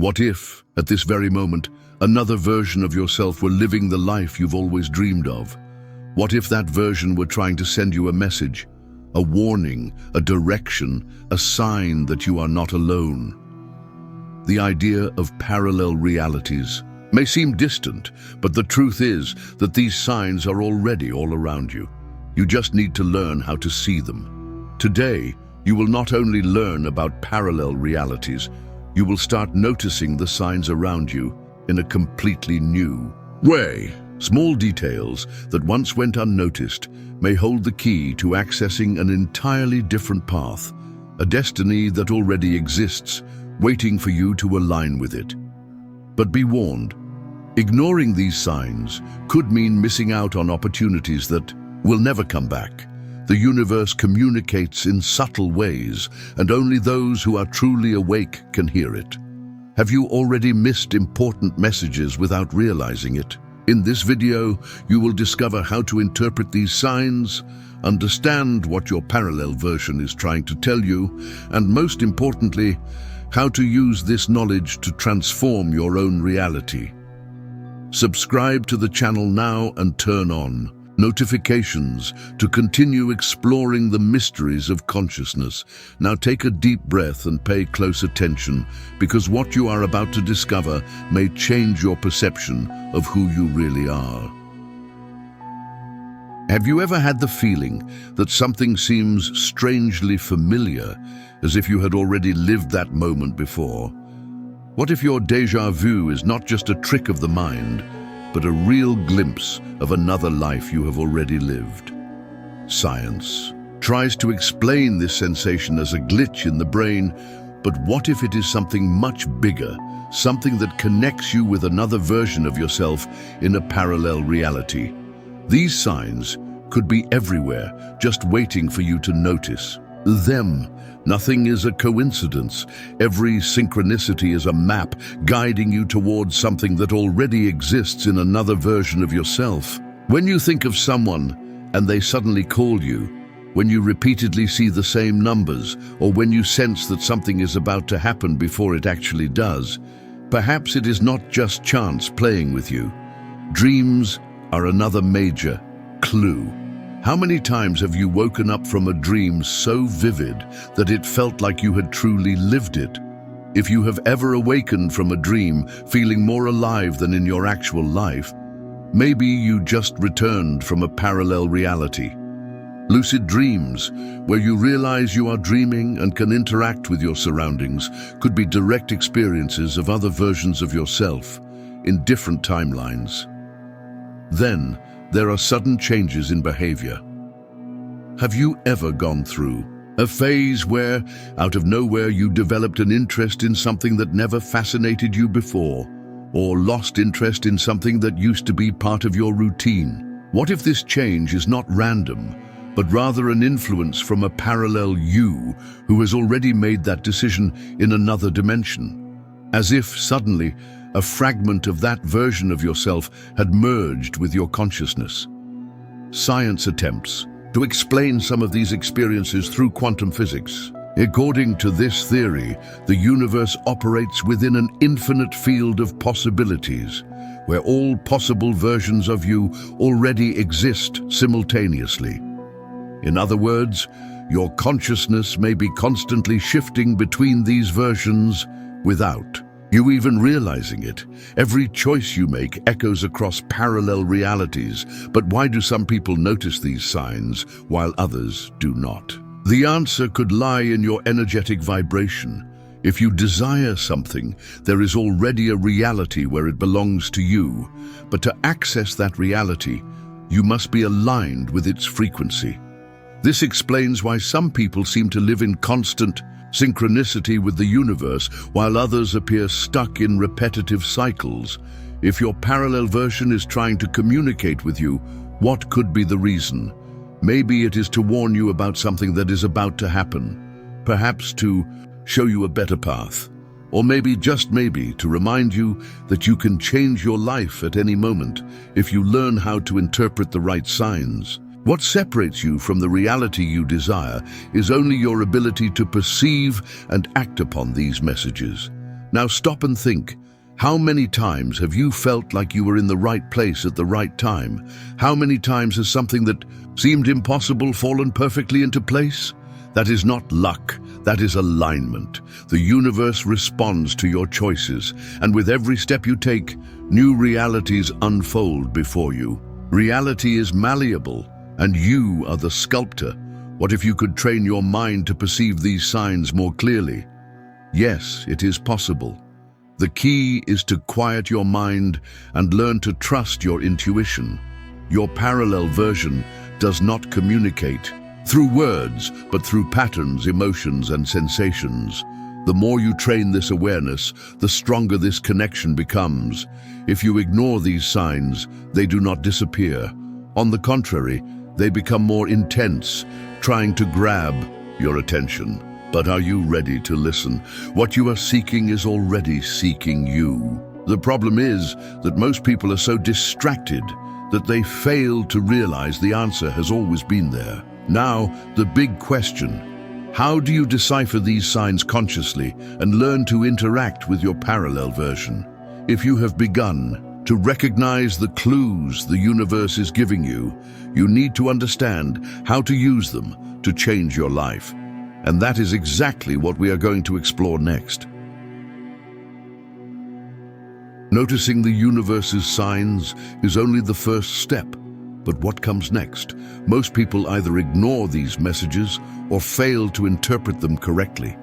What if, at this very moment, another version of yourself were living the life you've always dreamed of? What if that version were trying to send you a message, a warning, a direction, a sign that you are not alone? The idea of parallel realities may seem distant, but the truth is that these signs are already all around you. You just need to learn how to see them. Today, you will not only learn about parallel realities, you will start noticing the signs around you in a completely new way. Small details that once went unnoticed may hold the key to accessing an entirely different path, a destiny that already exists, waiting for you to align with it. But be warned, ignoring these signs could mean missing out on opportunities that will never come back. The universe communicates in subtle ways, and only those who are truly awake can hear it. Have you already missed important messages without realizing it? In this video, you will discover how to interpret these signs, understand what your parallel version is trying to tell you, and most importantly, how to use this knowledge to transform your own reality. Subscribe to the channel now and turn on notifications to continue exploring the mysteries of consciousness. Now take a deep breath and pay close attention, because what you are about to discover may change your perception of who you really are. Have you ever had the feeling that something seems strangely familiar, as if you had already lived that moment before? What if your déjà vu is not just a trick of the mind, but a real glimpse of another life you have already lived? Science tries to explain this sensation as a glitch in the brain, but what if it is something much bigger, something that connects you with another version of yourself in a parallel reality? These signs could be everywhere, just waiting for you to notice them. Nothing is a coincidence. Every synchronicity is a map guiding you towards something that already exists in another version of yourself. When you think of someone and they suddenly call you, when you repeatedly see the same numbers, or when you sense that something is about to happen before it actually does, perhaps it is not just chance playing with you. Dreams are another major clue. How many times have you woken up from a dream so vivid that it felt like you had truly lived it? If you have ever awakened from a dream feeling more alive than in your actual life, maybe you just returned from a parallel reality. Lucid dreams, where you realize you are dreaming and can interact with your surroundings, could be direct experiences of other versions of yourself in different timelines. Then, there are sudden changes in behavior. Have you ever gone through a phase where, out of nowhere, you developed an interest in something that never fascinated you before, or lost interest in something that used to be part of your routine? What if this change is not random, but rather an influence from a parallel you who has already made that decision in another dimension? As if suddenly a fragment of that version of yourself had merged with your consciousness. Science attempts to explain some of these experiences through quantum physics. According to this theory, the universe operates within an infinite field of possibilities, where all possible versions of you already exist simultaneously. In other words, your consciousness may be constantly shifting between these versions without you even realizing it. Every choice you make echoes across parallel realities. But why do some people notice these signs while others do not? The answer could lie in your energetic vibration. If you desire something, there is already a reality where it belongs to you. But to access that reality, you must be aligned with its frequency. This explains why some people seem to live in constant synchronicity with the universe, while others appear stuck in repetitive cycles. If your parallel version is trying to communicate with you, what could be the reason? Maybe it is to warn you about something that is about to happen, perhaps to show you a better path, or maybe, just maybe, to remind you that you can change your life at any moment if you learn how to interpret the right signs. What separates you from the reality you desire is only your ability to perceive and act upon these messages. Now stop and think. How many times have you felt like you were in the right place at the right time? How many times has something that seemed impossible fallen perfectly into place? That is not luck, that is alignment. The universe responds to your choices, and with every step you take, new realities unfold before you. Reality is malleable, and you are the sculptor. What if you could train your mind to perceive these signs more clearly? Yes, it is possible. The key is to quiet your mind and learn to trust your intuition. Your parallel version does not communicate through words, but through patterns, emotions, and sensations. The more you train this awareness, the stronger this connection becomes. If you ignore these signs, they do not disappear. On the contrary, they become more intense, trying to grab your attention. But are you ready to listen? What you are seeking is already seeking you. The problem is that most people are so distracted that they fail to realize the answer has always been there. Now, the big question: how do you decipher these signs consciously and learn to interact with your parallel version? If you have begun to recognize the clues the universe is giving you, you need to understand how to use them to change your life. And that is exactly what we are going to explore next. Noticing the universe's signs is only the first step. But what comes next? Most people either ignore these messages or fail to interpret them correctly.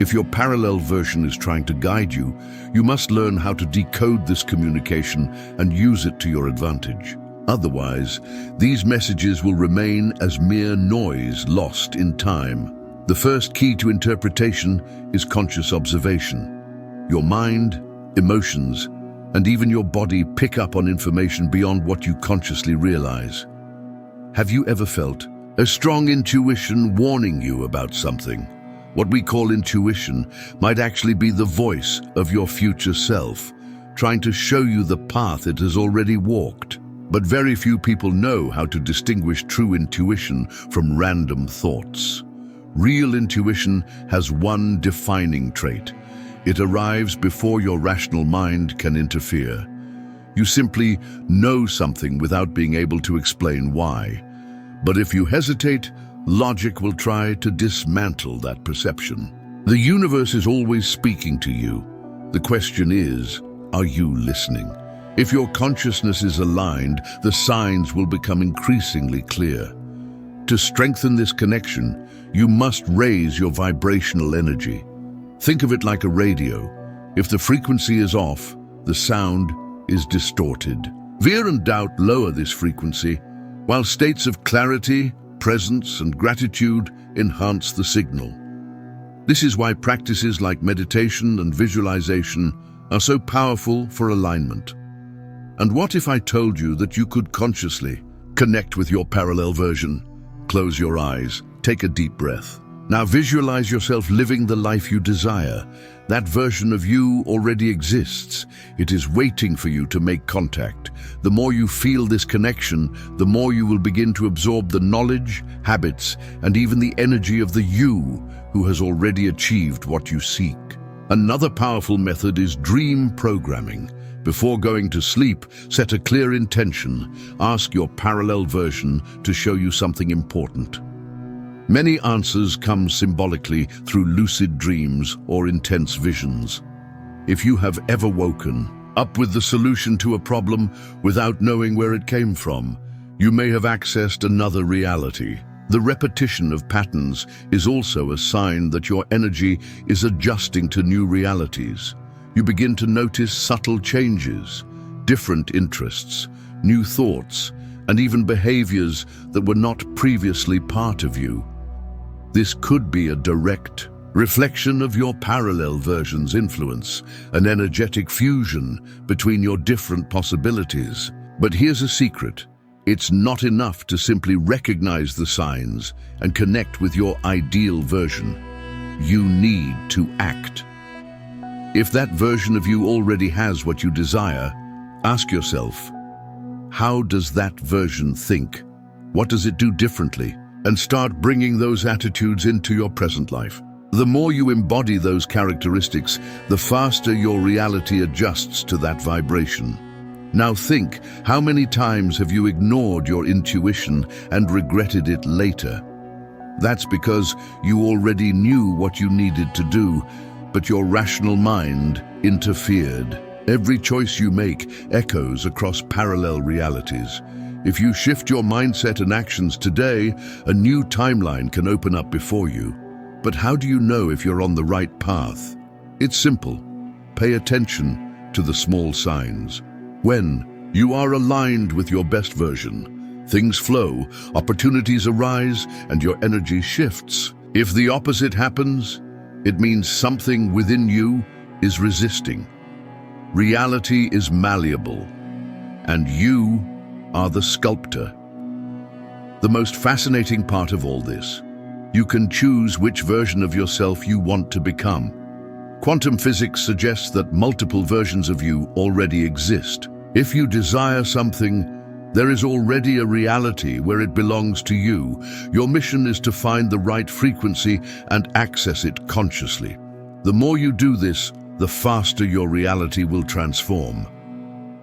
If your parallel version is trying to guide you, you must learn how to decode this communication and use it to your advantage. Otherwise, these messages will remain as mere noise lost in time. The first key to interpretation is conscious observation. Your mind, emotions, and even your body pick up on information beyond what you consciously realize. Have you ever felt a strong intuition warning you about something? What we call intuition might actually be the voice of your future self, trying to show you the path it has already walked. But very few people know how to distinguish true intuition from random thoughts. Real intuition has one defining trait. It arrives before your rational mind can interfere. You simply know something without being able to explain why. But if you hesitate, logic will try to dismantle that perception. The universe is always speaking to you. The question is, are you listening? If your consciousness is aligned, the signs will become increasingly clear. To strengthen this connection, you must raise your vibrational energy. Think of it like a radio. If the frequency is off, the sound is distorted. Fear and doubt lower this frequency, while states of clarity, presence, and gratitude enhance the signal. This is why practices like meditation and visualization are so powerful for alignment. And what if I told you that you could consciously connect with your parallel version? Close your eyes, take a deep breath. Now visualize yourself living the life you desire. That version of you already exists. It is waiting for you to make contact. The more you feel this connection, the more you will begin to absorb the knowledge, habits, and even the energy of the you who has already achieved what you seek. Another powerful method is dream programming. Before going to sleep, set a clear intention. Ask your parallel version to show you something important. Many answers come symbolically through lucid dreams or intense visions. If you have ever woken up with the solution to a problem without knowing where it came from, you may have accessed another reality. The repetition of patterns is also a sign that your energy is adjusting to new realities. You begin to notice subtle changes, different interests, new thoughts, and even behaviors that were not previously part of you. This could be a direct reflection of your parallel version's influence, an energetic fusion between your different possibilities. But here's a secret. It's not enough to simply recognize the signs and connect with your ideal version. You need to act. If that version of you already has what you desire, ask yourself, how does that version think? What does it do differently? And start bringing those attitudes into your present life. The more you embody those characteristics, the faster your reality adjusts to that vibration. Now think, how many times have you ignored your intuition and regretted it later? That's because you already knew what you needed to do, but your rational mind interfered. Every choice you make echoes across parallel realities. If you shift your mindset and actions today, a new timeline can open up before you. But how do you know if you're on the right path? It's simple. Pay attention to the small signs. When you are aligned with your best version, things flow, opportunities arise, and your energy shifts. If the opposite happens, it means something within you is resisting. Reality is malleable, and you are the sculptor. The most fascinating part of all this, you can choose which version of yourself you want to become. Quantum physics suggests that multiple versions of you already exist. If you desire something, there is already a reality where it belongs to you. Your mission is to find the right frequency and access it consciously. The more you do this, the faster your reality will transform.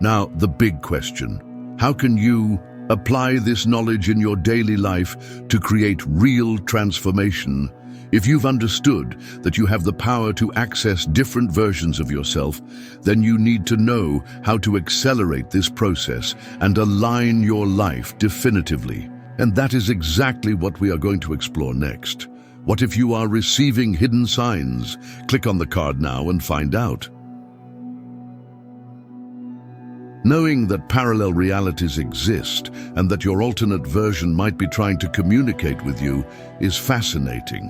Now, the big question: how can you apply this knowledge in your daily life to create real transformation? If you've understood that you have the power to access different versions of yourself, then you need to know how to accelerate this process and align your life definitively. And that is exactly what we are going to explore next. What if you are receiving hidden signs? Click on the card now and find out. Knowing that parallel realities exist and that your alternate version might be trying to communicate with you is fascinating.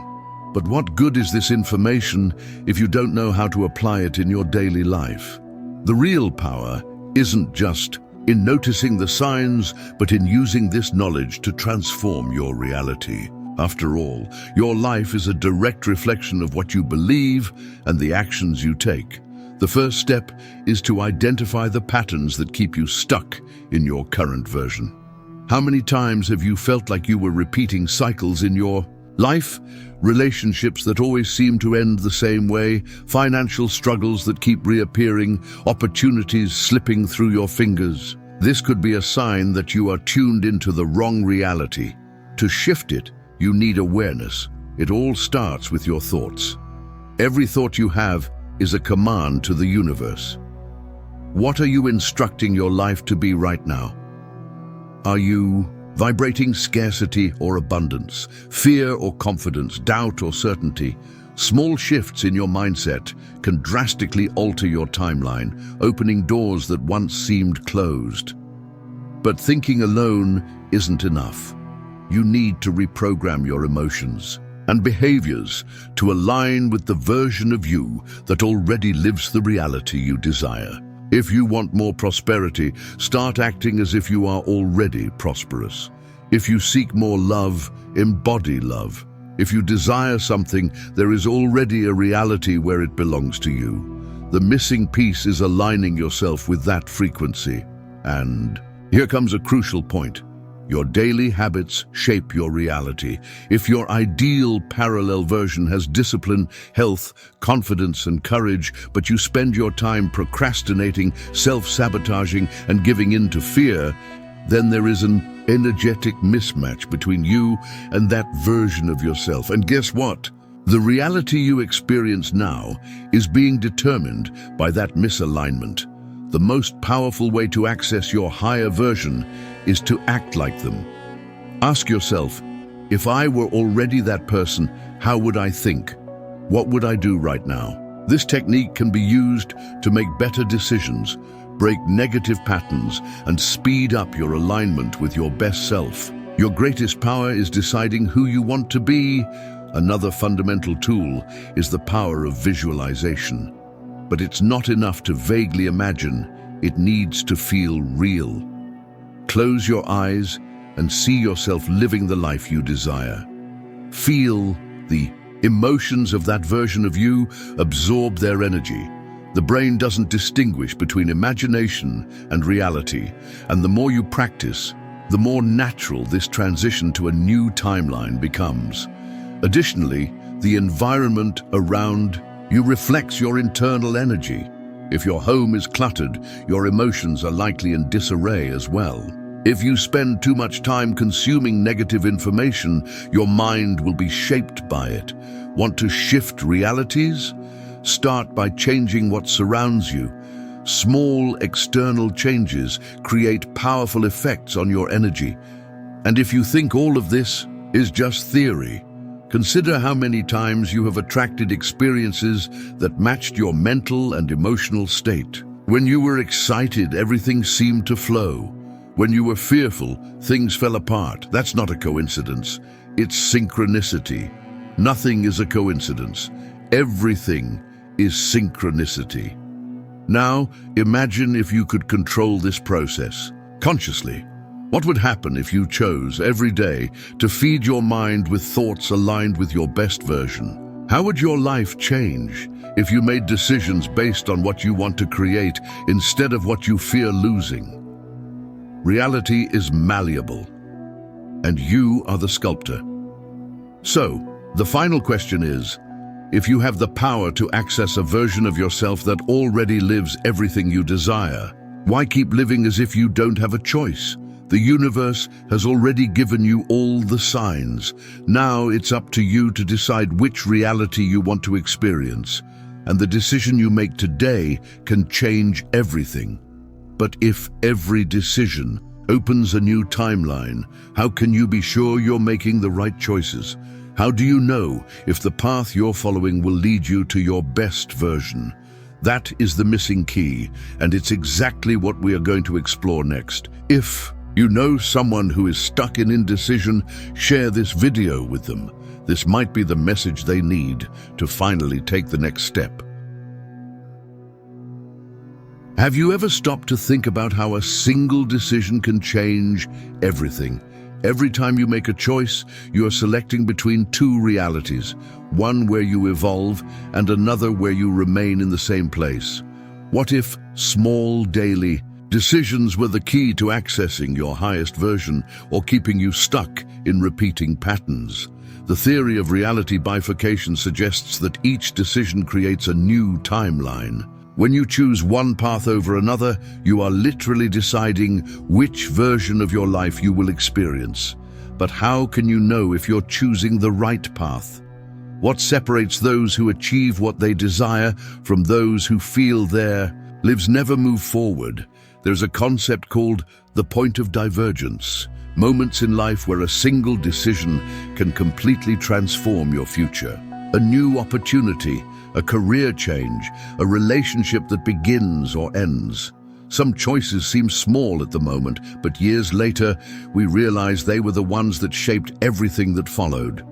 But what good is this information if you don't know how to apply it in your daily life? The real power isn't just in noticing the signs, but in using this knowledge to transform your reality. After all, your life is a direct reflection of what you believe and the actions you take. The first step is to identify the patterns that keep you stuck in your current version. How many times have you felt like you were repeating cycles in your life? Relationships that always seem to end the same way, financial struggles that keep reappearing, opportunities slipping through your fingers. This could be a sign that you are tuned into the wrong reality. To shift it, you need awareness. It all starts with your thoughts. Every thought you have is a command to the universe. What are you instructing your life to be right now? Are you vibrating scarcity or abundance, fear or confidence, doubt or certainty? Small shifts in your mindset can drastically alter your timeline, opening doors that once seemed closed. But thinking alone isn't enough. You need to reprogram your emotions and behaviors to align with the version of you that already lives the reality you desire. If you want more prosperity, start acting as if you are already prosperous. If you seek more love, embody love. If you desire something, there is already a reality where it belongs to you. The missing piece is aligning yourself with that frequency. And here comes a crucial point. Your daily habits shape your reality. If your ideal parallel version has discipline, health, confidence, and courage, but you spend your time procrastinating, self-sabotaging, and giving in to fear, then there is an energetic mismatch between you and that version of yourself. And guess what? The reality you experience now is being determined by that misalignment. The most powerful way to access your higher version is to act like them. Ask yourself, if I were already that person, how would I think? What would I do right now? This technique can be used to make better decisions, break negative patterns, and speed up your alignment with your best self. Your greatest power is deciding who you want to be. Another fundamental tool is the power of visualization. But it's not enough to vaguely imagine, it needs to feel real. Close your eyes and see yourself living the life you desire. Feel the emotions of that version of you, absorb their energy. The brain doesn't distinguish between imagination and reality, and the more you practice, the more natural this transition to a new timeline becomes. Additionally, The environment around you reflects your internal energy. If your home is cluttered, your emotions are likely in disarray as well. If you spend too much time consuming negative information, your mind will be shaped by it. Want to shift realities? Start by changing what surrounds you. Small external changes create powerful effects on your energy. And if you think all of this is just theory, consider how many times you have attracted experiences that matched your mental and emotional state. When you were excited, everything seemed to flow. When you were fearful, things fell apart. That's not a coincidence. It's synchronicity. Nothing is a coincidence. Everything is synchronicity. Now, imagine if you could control this process consciously. What would happen if you chose every day to feed your mind with thoughts aligned with your best version? How would your life change if you made decisions based on what you want to create instead of what you fear losing? Reality is malleable, and you are the sculptor. So, the final question is, if you have the power to access a version of yourself that already lives everything you desire, why keep living as if you don't have a choice? The universe has already given you all the signs. Now it's up to you to decide which reality you want to experience. And the decision you make today can change everything. But if every decision opens a new timeline, how can you be sure you're making the right choices? How do you know if the path you're following will lead you to your best version? That is the missing key, and it's exactly what we are going to explore next. If you know someone who is stuck in indecision, share this video with them. This might be the message they need to finally take the next step. Have you ever stopped to think about how a single decision can change everything? Every time you make a choice, you are selecting between two realities, one where you evolve and another where you remain in the same place. What if small daily decisions were the key to accessing your highest version or keeping you stuck in repeating patterns? The theory of reality bifurcation suggests that each decision creates a new timeline. When you choose one path over another, you are literally deciding which version of your life you will experience. But how can you know if you're choosing the right path? What separates those who achieve what they desire from those who feel their lives never move forward? There's a concept called the point of divergence. Moments in life where a single decision can completely transform your future. A new opportunity, a career change, a relationship that begins or ends. Some choices seem small at the moment, but years later, we realize they were the ones that shaped everything that followed.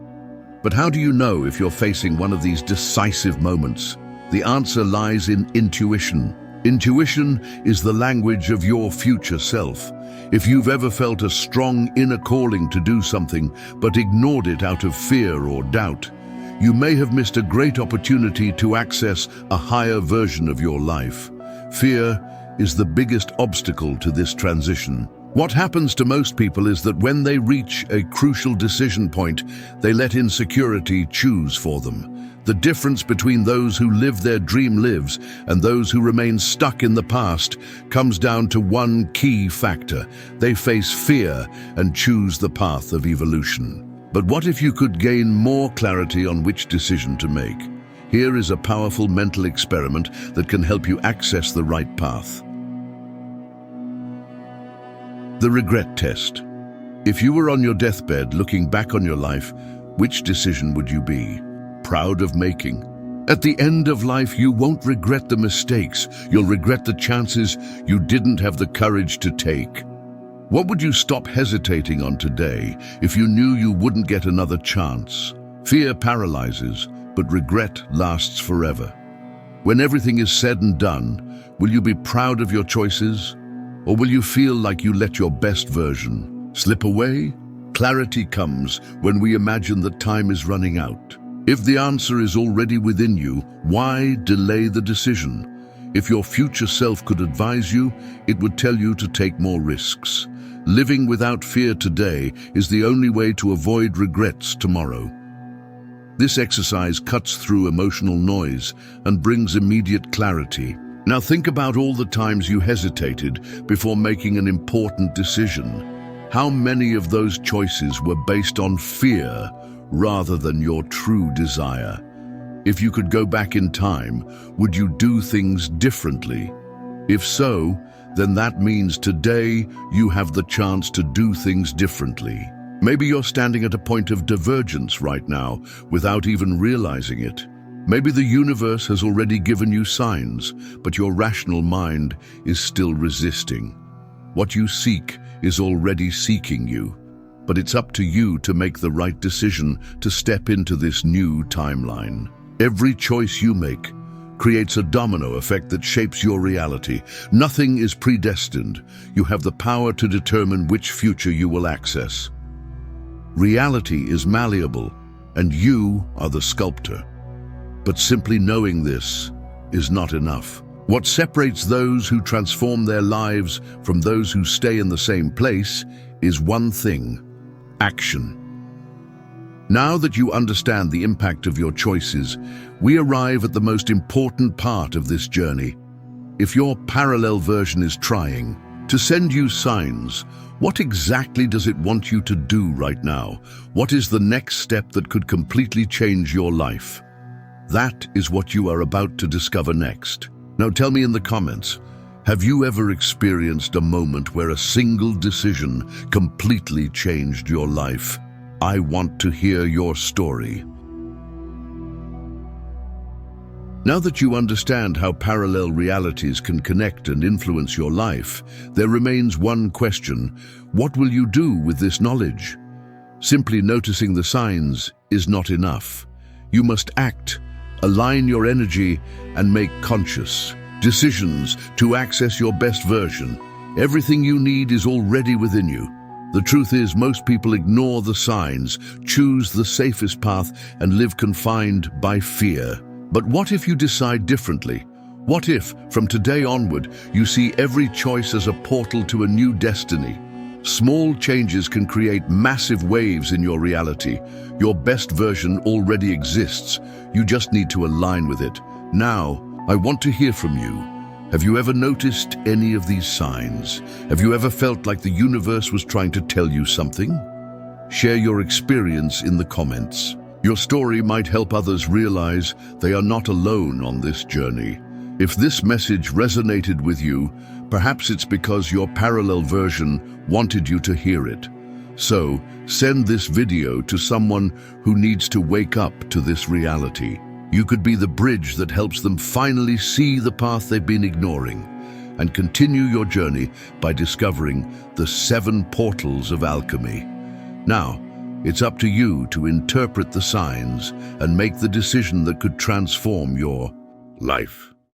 But how do you know if you're facing one of these decisive moments? The answer lies in intuition. Intuition is the language of your future self. If you've ever felt a strong inner calling to do something, but ignored it out of fear or doubt, you may have missed a great opportunity to access a higher version of your life. Fear is the biggest obstacle to this transition. What happens to most people is that when they reach a crucial decision point, they let insecurity choose for them. The difference between those who live their dream lives and those who remain stuck in the past comes down to one key factor. They face fear and choose the path of evolution. But what if you could gain more clarity on which decision to make? Here is a powerful mental experiment that can help you access the right path. The regret test. If you were on your deathbed looking back on your life, which decision would you be proud of making? At the end of life, you won't regret the mistakes. You'll regret the chances you didn't have the courage to take. What would you stop hesitating on today if you knew you wouldn't get another chance? Fear paralyzes, but regret lasts forever. When everything is said and done, will you be proud of your choices? Or will you feel like you let your best version slip away? Clarity comes when we imagine that time is running out. If the answer is already within you, why delay the decision? If your future self could advise you, it would tell you to take more risks. Living without fear today is the only way to avoid regrets tomorrow. This exercise cuts through emotional noise and brings immediate clarity. Now think about all the times you hesitated before making an important decision. How many of those choices were based on fear rather than your true desire? If you could go back in time, would you do things differently? If so, then that means today you have the chance to do things differently. Maybe you're standing at a point of divergence right now without even realizing it. Maybe the universe has already given you signs, but your rational mind is still resisting. What you seek is already seeking you, but it's up to you to make the right decision to step into this new timeline. Every choice you make creates a domino effect that shapes your reality. Nothing is predestined. You have the power to determine which future you will access. Reality is malleable, and you are the sculptor. But simply knowing this is not enough. What separates those who transform their lives from those who stay in the same place is one thing: action. Now that you understand the impact of your choices, we arrive at the most important part of this journey. If your parallel version is trying to send you signs, what exactly does it want you to do right now? What is the next step that could completely change your life? That is what you are about to discover next. Now tell me in the comments, have you ever experienced a moment where a single decision completely changed your life? I want to hear your story. Now that you understand how parallel realities can connect and influence your life, there remains one question: what will you do with this knowledge? Simply noticing the signs is not enough. You must act, align your energy, and make conscious decisions to access your best version. Everything you need is already within you. The truth is, most people ignore the signs, choose the safest path, and live confined by fear. But what if you decide differently? What if, from today onward, you see every choice as a portal to a new destiny? Small changes can create massive waves in your reality. Your best version already exists. You just need to align with it. Now, I want to hear from you. Have you ever noticed any of these signs? Have you ever felt like the universe was trying to tell you something? Share your experience in the comments. Your story might help others realize they are not alone on this journey. If this message resonated with you, perhaps it's because your parallel version wanted you to hear it. So, send this video to someone who needs to wake up to this reality. You could be the bridge that helps them finally see the path they've been ignoring, and continue your journey by discovering the 7 portals of alchemy. Now, it's up to you to interpret the signs and make the decision that could transform your life.